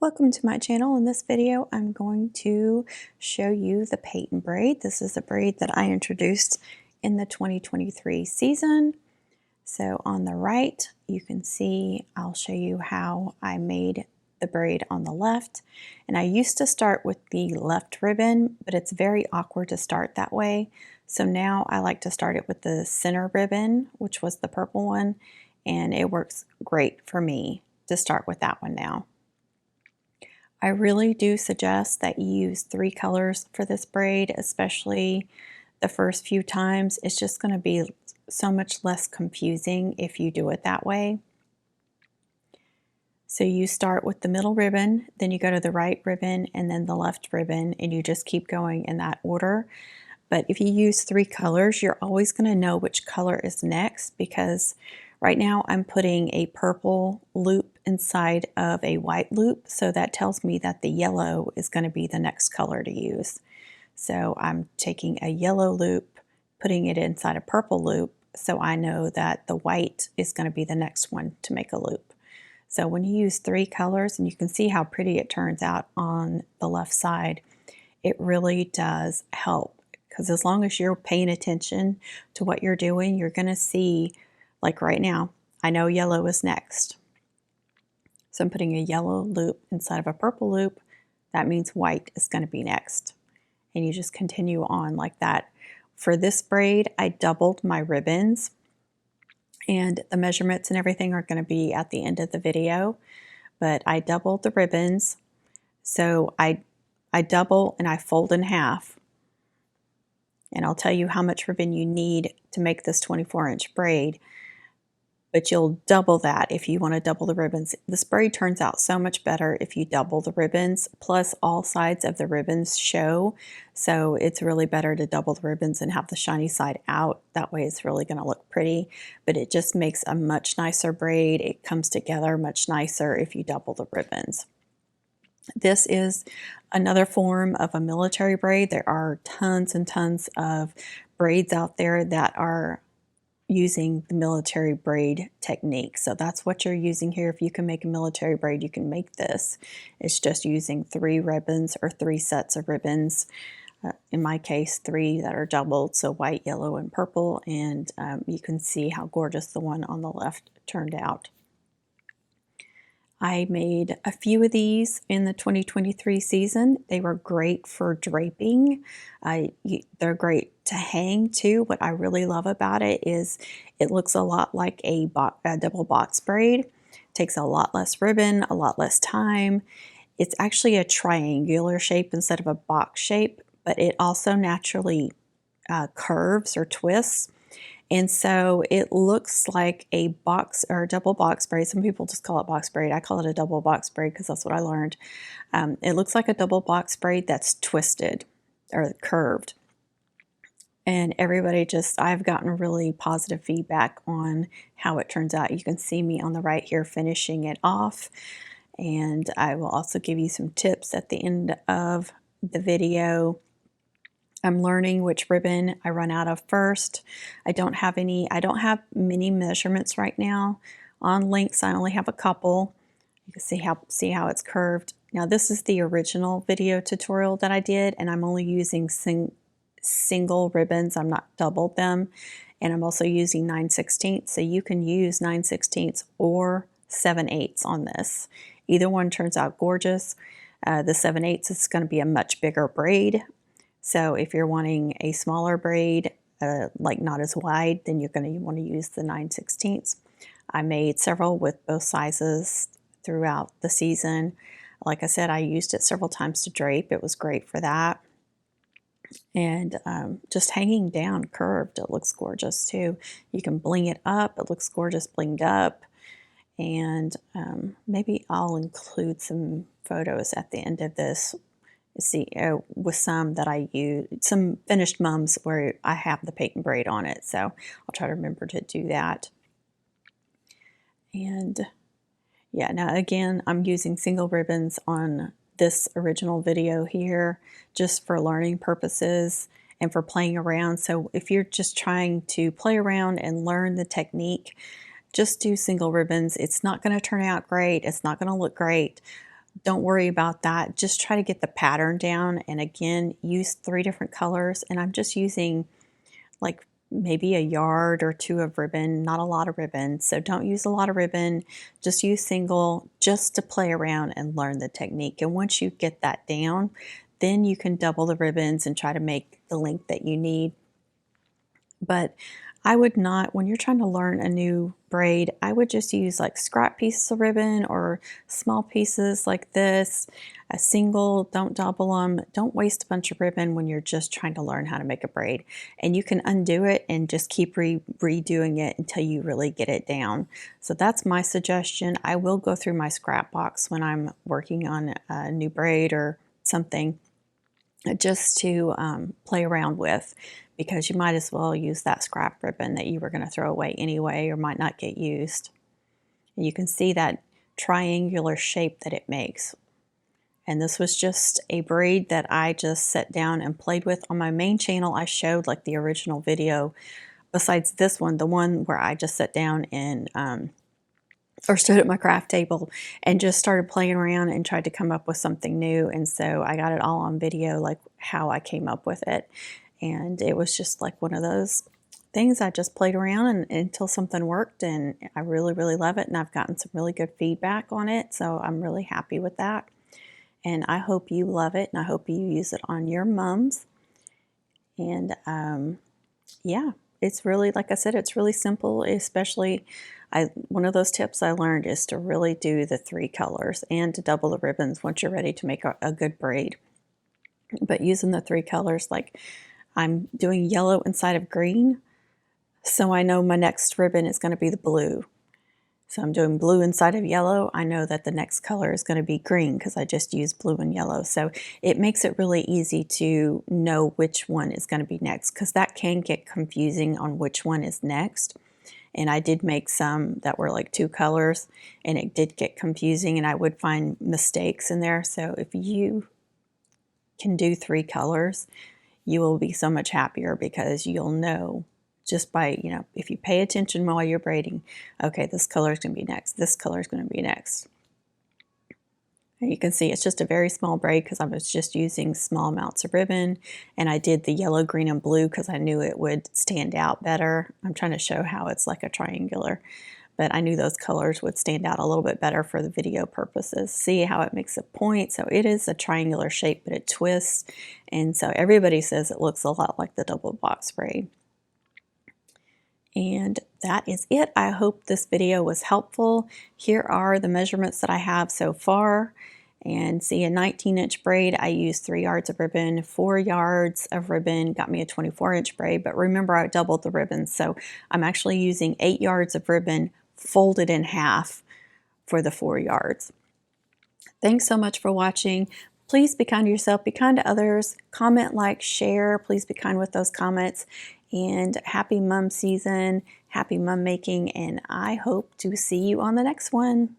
Welcome to my channel. In this video, I'm going to show you the Peyton braid. This is a braid that I introduced in the 2023 season. So on the right, you can see I'll show you how I made the braid on the left. And I used to start with the left ribbon, but it's very awkward to start that way. So now I like to start it with the center ribbon, which was the purple one, and it works great for me to start with that one now. I really do suggest that you use 3 colors for this braid, especially the first few times. It's just going to be so much less confusing if you do it that way. So you start with the middle ribbon, then you go to the right ribbon and then the left ribbon, and you just keep going in that order. But if you use 3 colors, you're always going to know which color is next, because right now I'm putting a purple loop inside of a white loop, so that tells me that the yellow is going to be the next color to use. So I'm taking a yellow loop, putting it inside a purple loop, so I know that the white is going to be the next one to make a loop. So when you use 3 colors, and you can see how pretty it turns out on the left side, it really does help, because as long as you're paying attention to what you're doing, you're going to see, like right now, I know yellow is next. So I'm putting a yellow loop inside of a purple loop. That means white is going to be next. And you just continue on like that. For this braid, I doubled my ribbons, and the measurements and everything are going to be at the end of the video. But I doubled the ribbons. So I double and I fold in half. And I'll tell you how much ribbon you need to make this 24-inch braid. But you'll double that if you want to double the ribbons. This braid turns out so much better if you double the ribbons, plus all sides of the ribbons show. So it's really better to double the ribbons and have the shiny side out. That way it's really going to look pretty, but it just makes a much nicer braid. It comes together much nicer if you double the ribbons. This is another form of a military braid. There are tons and tons of braids out there that are using the military braid technique. So that's what you're using here. If you can make a military braid, you can make this. It's just using 3 ribbons or 3 sets of ribbons. In my case, 3 that are doubled, so white, yellow, and purple. And you can see how gorgeous the one on the left turned out. I made a few of these in the 2023 season. They were great for draping. They're great to hang too. What I really love about it is it looks a lot like a double box braid. It takes a lot less ribbon, a lot less time. It's actually a triangular shape instead of a box shape, but it also naturally curves or twists. And so it looks like a box or a double box braid. Some people just call it box braid. I call it a double box braid because that's what I learned. It looks like a double box braid that's twisted or curved. And everybody I've gotten really positive feedback on how it turns out. You can see me on the right here finishing it off. And I will also give you some tips at the end of the video. I'm learning which ribbon I run out of first. I don't have many measurements right now. On links, I only have a couple. You can see how it's curved. Now this is the original video tutorial that I did, and I'm only using single ribbons. I'm not doubled them. And I'm also using 9/16, so you can use 9/16 or 7/8 on this. Either one turns out gorgeous. The 7/8 is going to be a much bigger braid. So if you're wanting a smaller braid, like not as wide, then you're going to want to use the 9/16. I made several with both sizes throughout the season. Like I said, I used it several times to drape. It was great for that. And just hanging down curved, it looks gorgeous too. You can bling it up. It looks gorgeous blinged up. And maybe I'll include some photos at the end of this. See, with some that I use, some finished mums where I have the Payton braid on it. So I'll try to remember to do that. And yeah, now again, I'm using single ribbons on this original video here just for learning purposes and for playing around. So if you're just trying to play around and learn the technique, just do single ribbons. It's not going to turn out great. It's not going to look great. don't worry about that. Just try to get the pattern down. And again, use 3 different colors. And I'm just using like maybe a yard or 2 of ribbon, not a lot of ribbon. So don't use a lot of ribbon, just use single just to play around and learn the technique. And once you get that down, then you can double the ribbons and try to make the length that you need. But I would not, when you're trying to learn a new braid, I would just use like scrap pieces of ribbon or small pieces like this, a single, don't double them. Don't waste a bunch of ribbon when you're just trying to learn how to make a braid. And you can undo it and just keep redoing it until you really get it down. So that's my suggestion. I will go through my scrap box when I'm working on a new braid or something, just to play around with, because you might as well use that scrap ribbon that you were going to throw away anyway or might not get used. And you can see that triangular shape that it makes. And this was just a braid that I just sat down and played with. On my main channel, I showed like the original video, besides this one, the one where I just sat down and or stood at my craft table and just started playing around and tried to come up with something new. And so I got it all on video, like how I came up with it. And it was just like one of those things I just played around until something worked, and I really, really love it. And I've gotten some really good feedback on it. So I'm really happy with that. And I hope you love it, and I hope you use it on your mums. And yeah, it's really, like I said, it's really simple. Especially, one of those tips I learned is to really do the 3 colors and to double the ribbons once you're ready to make a good braid. But using the 3 colors, like I'm doing yellow inside of green, so I know my next ribbon is going to be the blue. So I'm doing blue inside of yellow. I know that the next color is going to be green because I just used blue and yellow. So it makes it really easy to know which one is going to be next, because that can get confusing on which one is next. And I did make some that were like 2 colors, and it did get confusing, and I would find mistakes in there. So if you can do 3 colors, you will be so much happier, because you'll know just by, if you pay attention while you're braiding, okay, this color is going to be next, this color is going to be next. And you can see it's just a very small braid because I was just using small amounts of ribbon, and I did the yellow, green, and blue because I knew it would stand out better. I'm trying to show how it's like a triangular, but I knew those colors would stand out a little bit better for the video purposes. See how it makes a point? So it is a triangular shape, but it twists, and so everybody says it looks a lot like the double box braid. And that is it. I hope this video was helpful. Here are the measurements that I have so far. And see, a 19-inch braid, I used 3 yards of ribbon. 4 yards of ribbon got me a 24-inch braid, but remember I doubled the ribbon, so I'm actually using 8 yards of ribbon folded in half for the 4 yards. Thanks so much for watching. Please be kind to yourself, be kind to others, comment, like, share. Please be kind with those comments. And happy mum season, happy mum making, and I hope to see you on the next one.